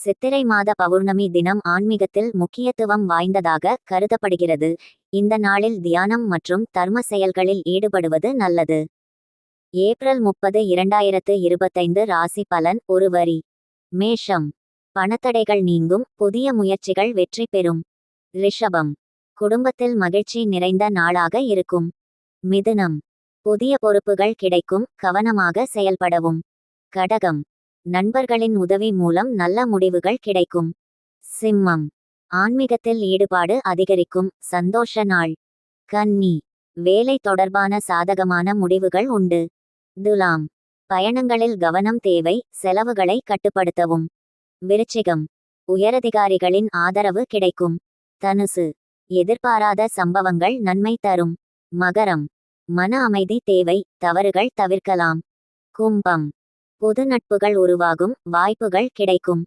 சித்திரை மாத பௌர்ணமி தினம் ஆன்மீகத்தில் முக்கியத்துவம் வாய்ந்ததாக கருதப்படுகிறது. இந்த நாளில் தியானம் மற்றும் தர்ம செயல்களில் ஈடுபடுவது நல்லது. ஏப்ரல் 30, 2025 ராசி பலன் ஒரு வரி. மேஷம், பணத்தடைகள் நீங்கும், புதிய முயற்சிகள் வெற்றி பெறும். ரிஷபம், குடும்பத்தில் மகிழ்ச்சி நிறைந்த நாளாக இருக்கும். மிதுனம், புதிய பொறுப்புகள் கிடைக்கும், கவனமாக செயல்படவும். கடகம், நண்பர்களின் உதவி மூலம் நல்ல முடிவுகள் கிடைக்கும். சிம்மம், ஆன்மீகத்தில் ஈடுபாடு அதிகரிக்கும், சந்தோஷ நாள். கன்னி, வேலை தொடர்பான சாதகமான முடிவுகள் உண்டு. துலாம், பயணங்களில் கவனம் தேவை, செலவுகளை கட்டுப்படுத்தவும். விருச்சிகம், உயரதிகாரிகளின் ஆதரவு கிடைக்கும். தனுசு, எதிர்பாராத சம்பவங்கள் நன்மை தரும். மகரம், மன அமைதி தேவை, தவறுகள் தவிர்க்கலாம். கும்பம், புது நட்புகள் உருவாகும், வாய்ப்புகள் கிடைக்கும்.